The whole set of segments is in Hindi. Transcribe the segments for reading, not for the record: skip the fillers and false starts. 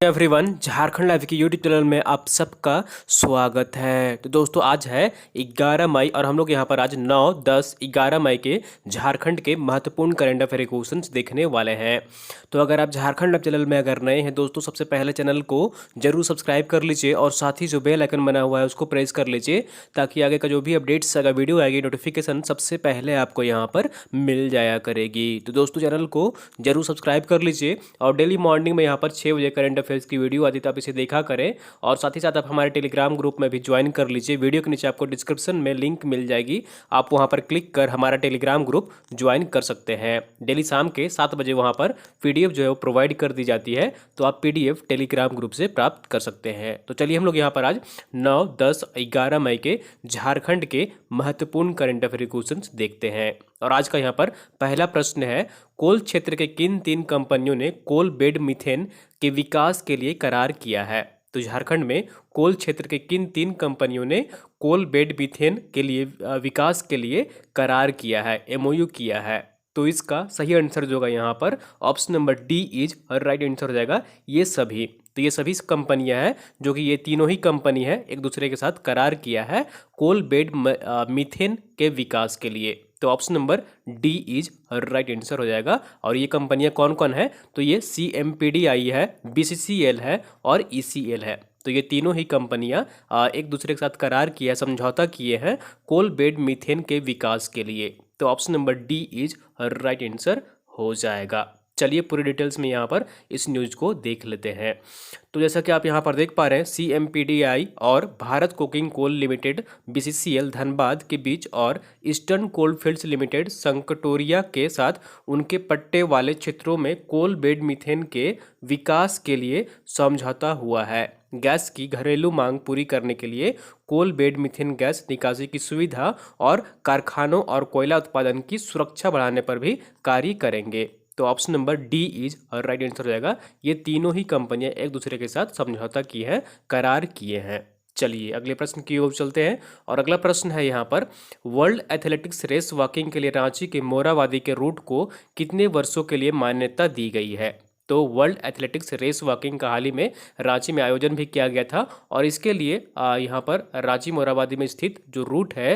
एवरीवन, झारखंड लाइव की यूट्यूब चैनल में आप सबका स्वागत है। तो दोस्तों, आज है 11 मई और हम लोग यहाँ पर आज 9, 10, 11 मई के झारखंड के महत्वपूर्ण करंट अफेयर क्वेश्चंस देखने वाले हैं। तो अगर आप झारखंड लाइव चैनल में अगर नए हैं दोस्तों, सबसे पहले चैनल को जरूर सब्सक्राइब कर लीजिए और साथ ही जो बेल आइकन बना हुआ है उसको प्रेस कर लीजिए, ताकि आगे का जो भी अपडेट्स अगर वीडियो आएगी नोटिफिकेशन सबसे पहले आपको यहाँ पर मिल जाया करेगी। तो दोस्तों, चैनल को जरूर सब्सक्राइब कर लीजिए और डेली मॉर्निंग में यहाँ पर 6 बजे करंट अफेयर्स की वीडियो आती है, तो आप इसे देखा करें। और साथ ही साथ आप हमारे टेलीग्राम ग्रुप में भी ज्वाइन कर लीजिए। वीडियो के नीचे आपको डिस्क्रिप्शन में लिंक मिल जाएगी, आप वहां पर क्लिक कर हमारा टेलीग्राम ग्रुप ज्वाइन कर सकते हैं। डेली शाम के 7 बजे वहां पर पीडीएफ जो है वो प्रोवाइड कर दी जाती है, तो आप पीडीएफ टेलीग्राम ग्रुप से प्राप्त कर सकते हैं। तो चलिए हम लोग यहाँ पर आज 9, 10, 11 मई के झारखंड के महत्वपूर्ण करंट अफेयर क्वेश्चन देखते हैं। और आज का यहाँ पर पहला प्रश्न है, कोल क्षेत्र के किन 3 कंपनियों ने कोल बेड मीथेन के विकास के लिए करार किया है? तो झारखंड में कोल क्षेत्र के किन 3 कंपनियों ने कोल बेड मीथेन के लिए विकास के लिए करार किया है, एमओयू किया है? तो इसका सही आंसर जो होगा यहाँ पर option number D is right answer हो जाएगा, ये सभी। तो ये सभी कंपनियां हैं जो कि ये तीनों ही कंपनी है एक दूसरे के साथ करार किया है कोल बेड मीथेन के विकास के लिए। तो option number D is right answer हो जाएगा। और ये कंपनियां कौन कौन है? तो ये CMPDI है, BCCL है और ECL है। तो ये तीनों ही कंपनियां एक दूसरे के साथ करार किया है, समझौता किए हैं कोल बेड मीथेन के विकास के लिए। तो option number D is right answer हो जाएगा। चलिए पूरी डिटेल्स में यहाँ पर इस न्यूज़ को देख लेते हैं। तो जैसा कि आप यहाँ पर देख पा रहे हैं, CMPDI और Bharat coking coal limited BCCL Dhanbad के बीच और eastern coal fields limited Sanctoria के साथ उनके पट्टे वाले क्षेत्रों में कोल बेड मीथेन के विकास के लिए समझौता हुआ है। गैस की घरेलू मांग पूरी करने के लिए कोल बेड मीथेन गैस निकासी की सुविधा और कारखानों और कोयला उत्पादन की सुरक्षा बढ़ाने पर भी कार्य करेंगे। तो option number D is right answer हो जाएगा। ये तीनों ही कंपनियां एक दूसरे के साथ समझौता की है, करार किए हैं। चलिए अगले प्रश्न की ओर चलते हैं। और अगला प्रश्न है यहाँ पर, वर्ल्ड एथलेटिक्स रेस वॉकिंग के लिए रांची के मोराबादी के रूट को कितने वर्षों के लिए मान्यता दी गई है? तो वर्ल्ड एथलेटिक्स रेस वॉकिंग का हाल ही में रांची में आयोजन भी किया गया था और इसके लिए यहाँ पर रांची मोराबादी में स्थित जो रूट है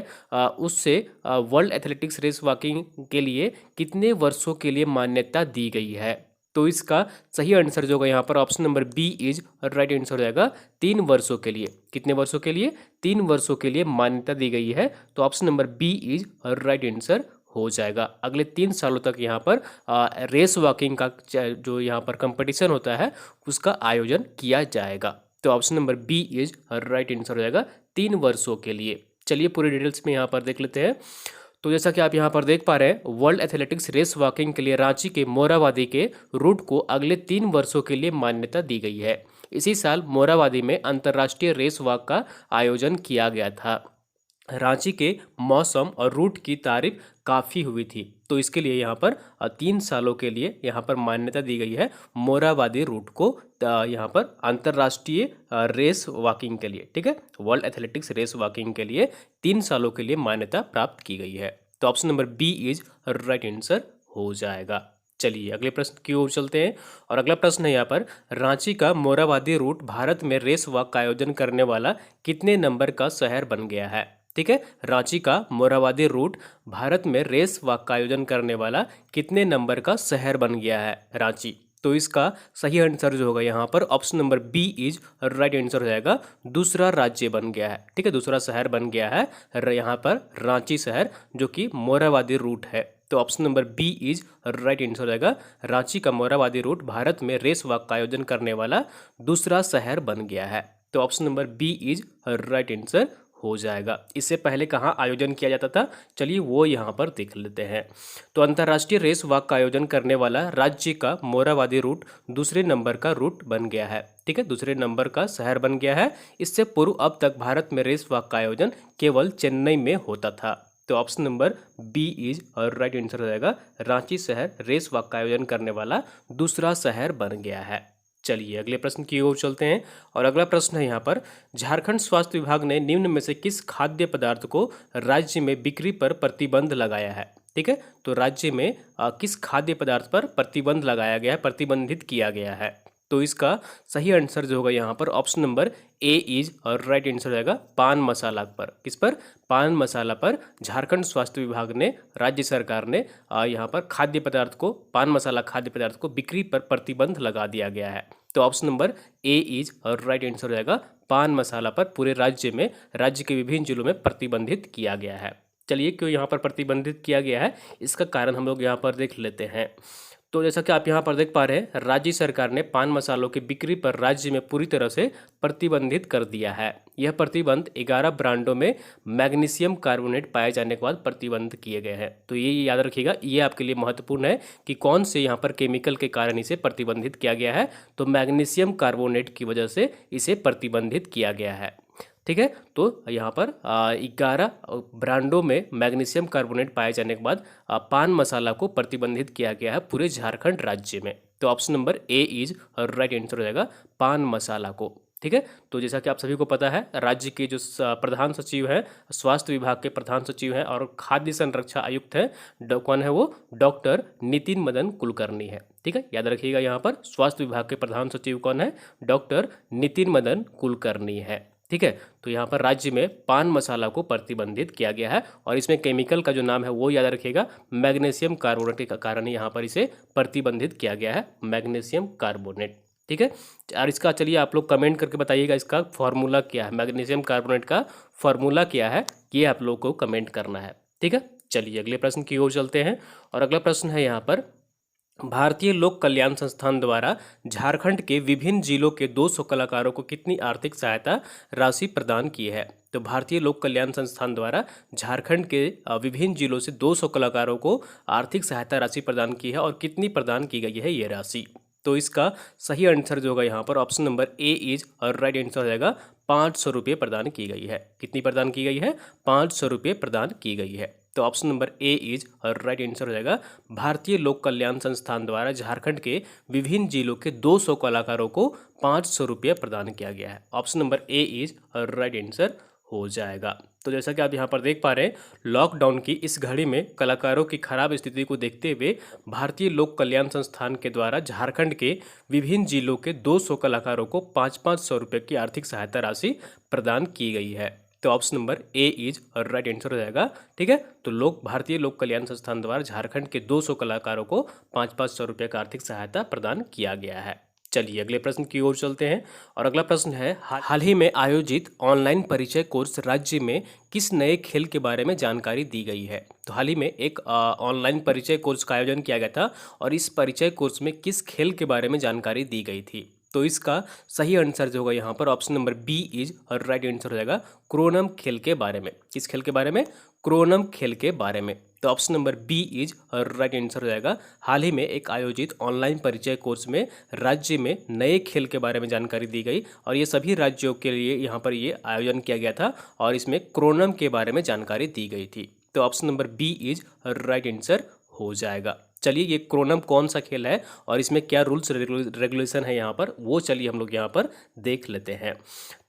उससे वर्ल्ड एथलेटिक्स रेस वॉकिंग के लिए कितने वर्षों के लिए मान्यता दी गई है? तो इसका सही आंसर जो होगा यहाँ पर option number B is right answer हो जाएगा, 3 वर्षों के लिए। कितने वर्षों के लिए? 3 वर्षों के लिए मान्यता दी गई है। तो option number B is right answer हो जाएगा। अगले 3 सालों तक यहाँ पर रेस वॉकिंग का जो यहाँ पर कंपटीशन होता है उसका आयोजन किया जाएगा। तो option number B is right answer हो जाएगा, 3 वर्षों के लिए। चलिए पूरी डिटेल्स में यहाँ पर देख लेते हैं। तो जैसा कि आप यहाँ पर देख पा रहे हैं, वर्ल्ड एथलेटिक्स रेस वॉकिंग के लिए रांची के मोराबादी के रूट को अगले 3 वर्षों के लिए मान्यता दी गई है। इसी साल मोराबादी में अंतर्राष्ट्रीय रेस वॉक का आयोजन किया गया था। रांची के मौसम और रूट की तारीफ काफ़ी हुई थी, तो इसके लिए यहाँ पर 3 सालों के लिए यहाँ पर मान्यता दी गई है मोराबादी रूट को यहाँ पर अंतर्राष्ट्रीय रेस वॉकिंग के लिए। ठीक है, वर्ल्ड एथलेटिक्स रेस वॉकिंग के लिए 3 सालों के लिए मान्यता प्राप्त की गई है। तो option number B is right answer हो जाएगा। चलिए अगले प्रश्न की ओर चलते हैं। और अगला प्रश्न है यहाँ पर, रांची का मोराबादी रूट भारत में रेस वॉक का आयोजन करने वाला कितने नंबर का शहर बन गया है? ठीक है, रांची का मोराबादी रूट भारत में रेस वॉक का आयोजन करने वाला कितने नंबर का शहर बन गया है रांची? तो इसका सही आंसर जो होगा यहाँ पर option number B is right answer हो जाएगा, दूसरा राज्य बन गया है। ठीक है, दूसरा शहर बन गया है यहाँ पर रांची शहर, जो कि मोराबादी रूट है। तो option number B is right answer हो जाएगा, रांची का मोराबादी रूट भारत में रेस वॉक का आयोजन करने वाला दूसरा शहर बन गया है। तो option number B is right answer हो जाएगा। इससे पहले कहाँ आयोजन किया जाता था, चलिए वो यहाँ पर देख लेते हैं। तो अंतर्राष्ट्रीय रेस वॉक का आयोजन करने वाला राज्य का मोराबादी रूट दूसरे नंबर का रूट बन गया है। ठीक है, दूसरे नंबर का शहर बन गया है। इससे पूर्व अब तक भारत में रेस वॉक का आयोजन केवल चेन्नई में होता था। तो option number B is right answer हो जाएगा, रांची शहर रेस वॉक का आयोजन करने वाला दूसरा शहर बन गया है। चलिए अगले प्रश्न की ओर चलते हैं। और अगला प्रश्न है यहाँ पर, झारखंड स्वास्थ्य विभाग ने निम्न में से किस खाद्य पदार्थ को राज्य में बिक्री पर प्रतिबंध लगाया है? ठीक है, तो राज्य में किस खाद्य पदार्थ पर प्रतिबंध लगाया गया है, प्रतिबंधित किया गया है? तो इसका सही आंसर जो होगा यहाँ पर ऑप्शन नंबर ए इज और राइट आंसर हो जाएगा पान मसाला पर। किस पर? पान मसाला पर झारखंड स्वास्थ्य विभाग ने, राज्य सरकार ने यहाँ पर खाद्य पदार्थ को, पान मसाला खाद्य पदार्थ को बिक्री पर प्रतिबंध लगा दिया गया है। तो ऑप्शन नंबर ए इज और राइट आंसर हो जाएगा पान मसाला पर पूरे राज्य में, राज्य के विभिन्न जिलों में प्रतिबंधित किया गया है। चलिए, क्यों यहाँ पर प्रतिबंधित किया गया है इसका कारण हम लोग यहाँ पर देख लेते हैं। तो जैसा कि आप यहाँ पर देख पा रहे हैं, राज्य सरकार ने पान मसालों की बिक्री पर राज्य में पूरी तरह से प्रतिबंधित कर दिया है। यह प्रतिबंध 11 ब्रांडों में मैग्नीशियम कार्बोनेट पाए जाने के बाद प्रतिबंध किए गए हैं। तो ये याद रखिएगा, ये आपके लिए महत्वपूर्ण है कि कौन से यहाँ पर केमिकल के कारण इसे प्रतिबंधित किया गया है। तो मैग्नीशियम कार्बोनेट की वजह से इसे प्रतिबंधित किया गया है। ठीक है, तो यहाँ पर 11 ब्रांडों में मैग्नीशियम कार्बोनेट पाए जाने के बाद पान मसाला को प्रतिबंधित किया गया है पूरे झारखंड राज्य में। तो ऑप्शन नंबर ए इज और राइट आंसर हो जाएगा पान मसाला को। ठीक है, तो जैसा कि आप सभी को पता है, राज्य के जो प्रधान सचिव हैं, स्वास्थ्य विभाग के प्रधान सचिव हैं और खाद्य संरक्षा आयुक्त हैं, कौन है वो? डॉक्टर नितिन मदन कुलकर्णी है। ठीक है, याद रखिएगा, यहाँ पर स्वास्थ्य विभाग के प्रधान सचिव कौन है? डॉक्टर नितिन मदन कुलकर्णी है। ठीक है, तो यहाँ पर राज्य में पान मसाला को प्रतिबंधित किया गया है और इसमें केमिकल का जो नाम है वो याद रखिएगा, मैग्नीशियम कार्बोनेट के कारण यहाँ पर इसे प्रतिबंधित किया गया है, मैग्नीशियम कार्बोनेट। ठीक है, और इसका चलिए आप लोग कमेंट करके बताइएगा इसका फॉर्मूला क्या है, मैग्नीशियम कार्बोनेट का फॉर्मूला क्या है, ये आप लोग को कमेंट करना है। ठीक है, चलिए अगले प्रश्न की ओर चलते हैं और अगला प्रश्न है यहाँ पर, भारतीय लोक कल्याण संस्थान द्वारा झारखंड के विभिन्न जिलों के 200 कलाकारों को कितनी आर्थिक सहायता राशि प्रदान की है? तो भारतीय लोक कल्याण संस्थान द्वारा झारखंड के विभिन्न जिलों से 200 कलाकारों को आर्थिक सहायता राशि प्रदान की है और कितनी प्रदान की गई है ये राशि? तो इसका सही आंसर जो होगा यहाँ पर ऑप्शन नंबर ए इज और राइट आंसर हो जाएगा 500 रुपये प्रदान की गई है। कितनी प्रदान की गई है? 500 रुपये प्रदान की गई है। तो ऑप्शन नंबर ए इज और राइट आंसर हो जाएगा भारतीय लोक कल्याण संस्थान द्वारा झारखंड के विभिन्न जिलों के 200 कलाकारों को 500 रुपये प्रदान किया गया है। ऑप्शन नंबर ए इज और राइट आंसर हो जाएगा। तो जैसा कि आप यहाँ पर देख पा रहे हैं, लॉकडाउन की इस घड़ी में कलाकारों की खराब स्थिति को देखते हुए भारतीय लोक कल्याण संस्थान के द्वारा झारखंड के विभिन्न जिलों के 200 कलाकारों को 500 रुपये की आर्थिक सहायता राशि प्रदान की गई है। तो ऑप्शन नंबर ए इज और राइट आंसर हो जाएगा। ठीक है, तो भारतीय लोक कल्याण संस्थान द्वारा झारखंड के 200 कलाकारों को 500 रुपये का आर्थिक सहायता प्रदान किया गया है। चलिए अगले प्रश्न की ओर चलते हैं और अगला प्रश्न है, हाल ही में आयोजित ऑनलाइन परिचय कोर्स राज्य में किस नए खेल के बारे में जानकारी दी गई है? तो हाल ही में एक ऑनलाइन परिचय कोर्स का आयोजन किया गया था और इस परिचय कोर्स में किस खेल के बारे में जानकारी दी गई थी? तो इसका सही आंसर जो होगा यहाँ पर ऑप्शन नंबर बी इज और राइट आंसर हो जाएगा क्रोनम खेल के बारे में। किस खेल के बारे में? क्रोनम खेल के बारे में। तो ऑप्शन नंबर बी इज और राइट आंसर हो जाएगा हाल ही में एक आयोजित ऑनलाइन परिचय कोर्स में राज्य में नए खेल के बारे में जानकारी दी गई और ये सभी राज्यों के लिए यहाँ पर ये आयोजन किया गया था और इसमें क्रोनम के बारे में जानकारी दी गई थी। तो ऑप्शन नंबर बी इज और राइट आंसर हो जाएगा। चलिए, ये क्रोनम कौन सा खेल है और इसमें क्या रूल्स रेगुलेशन है यहाँ पर, वो चलिए हम लोग यहाँ पर देख लेते हैं।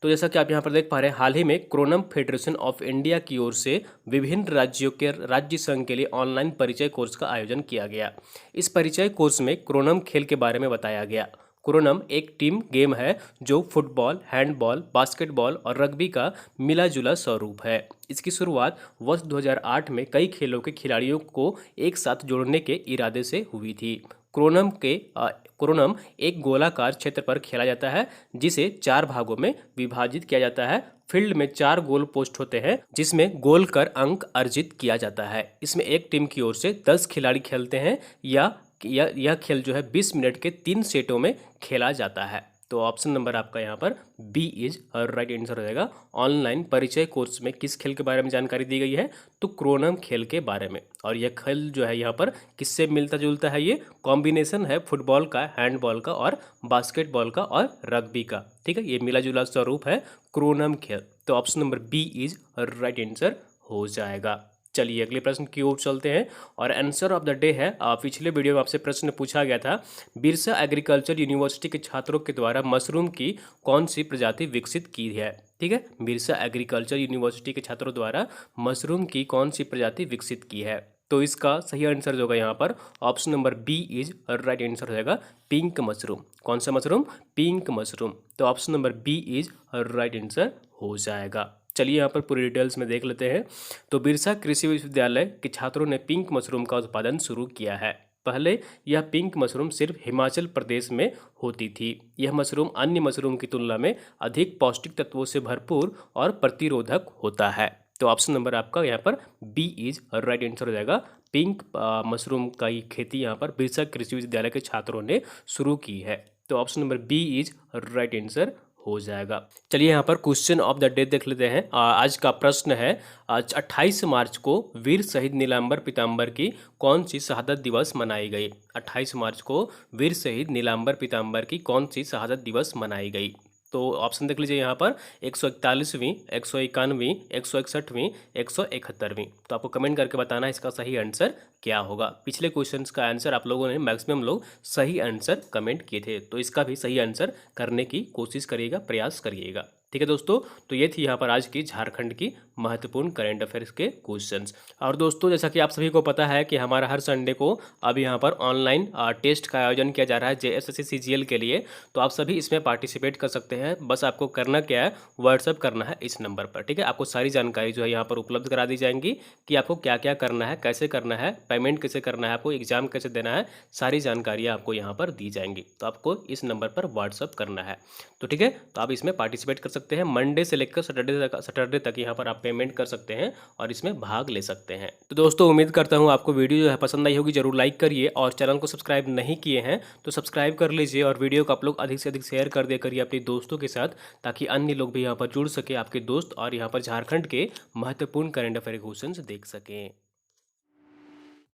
तो जैसा कि आप यहाँ पर देख पा रहे हैं, हाल ही में क्रोनम फेडरेशन ऑफ इंडिया की ओर से विभिन्न राज्यों के राज्य संघ के लिए ऑनलाइन परिचय कोर्स का आयोजन किया गया। इस परिचय कोर्स में क्रोनम खेल के बारे में बताया गया। क्रोनम एक टीम गेम है जो फुटबॉल, हैंडबॉल, बास्केटबॉल और रग्बी का मिला जुला स्वरूप है। इसकी शुरुआत वर्ष 2008 में कई खेलों के खिलाड़ियों को एक साथ जोड़ने के इरादे से हुई थी। क्रोनम एक गोलाकार क्षेत्र पर खेला जाता है जिसे 4 भागों में विभाजित किया जाता है। फील्ड में 4 गोल पोस्ट होते हैं जिसमें गोल कर अंक अर्जित किया जाता है। इसमें एक टीम की ओर से 10 खिलाड़ी खेलते हैं या यह खेल जो है 20 मिनट के 3 सेटों में खेला जाता है। तो ऑप्शन नंबर आपका यहाँ पर बी इज और राइट आंसर हो जाएगा। ऑनलाइन परिचय कोर्स में किस खेल के बारे में जानकारी दी गई है? तो क्रोनम खेल के बारे में। और यह खेल जो है यहाँ पर किससे मिलता जुलता है? ये कॉम्बिनेशन है फुटबॉल का, हैंडबॉल का और बास्केटबॉल का और रग्बी का। ठीक है, ये मिला जुला स्वरूप है क्रोनम खेल। तो ऑप्शन नंबर बी इज और राइट आंसर हो जाएगा। चलिए अगले प्रश्न की ओर चलते हैं और आंसर ऑफ द डे है, पिछले वीडियो में आपसे प्रश्न पूछा गया था, बिरसा एग्रीकल्चर यूनिवर्सिटी के छात्रों के द्वारा मशरूम की कौन सी प्रजाति विकसित की है? ठीक है, बिरसा एग्रीकल्चर यूनिवर्सिटी के छात्रों द्वारा मशरूम की कौन सी प्रजाति विकसित की है? तो इसका सही आंसर जो होगा यहाँ पर option number B is right answer हो जाएगा पिंक मशरूम। कौन सा मशरूम? Pink mushroom. तो option number B is right answer हो जाएगा। चलिए यहाँ पर पूरी डिटेल्स में देख लेते हैं। तो बिरसा कृषि विश्वविद्यालय के छात्रों ने पिंक मशरूम का उत्पादन शुरू किया है। पहले यह पिंक मशरूम सिर्फ हिमाचल प्रदेश में होती थी। यह मशरूम अन्य मशरूम की तुलना में अधिक पौष्टिक तत्वों से भरपूर और प्रतिरोधक होता है। तो ऑप्शन नंबर आपका यहाँ पर बी इज राइट आंसर हो जाएगा। पिंक मशरूम का ये खेती यहाँ पर बिरसा कृषि विश्वविद्यालय के छात्रों ने शुरू की है। तो option number B is right answer हो जाएगा। चलिए यहाँ पर क्वेश्चन ऑफ द डे देख लेते हैं। आज का प्रश्न है, आज 28 मार्च को वीर शहीद नीलांबर पीताम्बर की कौन सी शहादत दिवस मनाई गई? 28 मार्च को वीर शहीद नीलांबर पीताम्बर की कौन सी शहादत दिवस मनाई गई? तो ऑप्शन देख लीजिए यहाँ पर 141वीं, 191वीं, 161वीं, 171वीं। तो आपको कमेंट करके बताना है इसका सही आंसर क्या होगा। पिछले क्वेश्चंस का आंसर आप लोगों ने मैक्सिमम लोग सही आंसर कमेंट किए थे, तो इसका भी सही आंसर करने की कोशिश करिएगा, प्रयास करिएगा। ठीक है दोस्तों, तो ये थी यहाँ पर आज की झारखंड की महत्वपूर्ण करेंट अफेयर्स के क्वेश्चंस। और दोस्तों जैसा कि आप सभी को पता है कि हमारा हर संडे को अब यहाँ पर ऑनलाइन टेस्ट का आयोजन किया जा रहा है JSSC CGL के लिए। तो आप सभी इसमें पार्टिसिपेट कर सकते हैं। बस आपको करना क्या है, व्हाट्सअप करना है इस नंबर पर। ठीक है, आपको सारी जानकारी जो है यहाँ पर उपलब्ध करा दी जाएंगी कि आपको क्या क्या करना है, कैसे करना है, पेमेंट कैसे करना है, आपको एग्जाम कैसे देना है, सारी जानकारियाँ आपको यहाँ पर दी जाएंगी। तो आपको इस नंबर पर व्हाट्सअप करना है। तो ठीक है, तो आप इसमें पार्टिसिपेट कर सकते हैं। मंडे से लेकर सैटरडे तक यहाँ पर आप पेमेंट कर सकते हैं और इसमें भाग ले सकते हैं। तो दोस्तों उम्मीद करता हूँ आपको वीडियो जो है पसंद आई होगी। जरूर लाइक करिए और चैनल को सब्सक्राइब नहीं किए हैं तो सब्सक्राइब कर लीजिए और वीडियो को आप लोग अधिक से अधिक शेयर कर दे करिए अपने दोस्तों के साथ, ताकि अन्य लोग भी यहाँ पर जुड़ सके, आपके दोस्त, और यहाँ पर झारखंड के महत्वपूर्ण करंट अफेयर क्वेश्चंस देख सकें।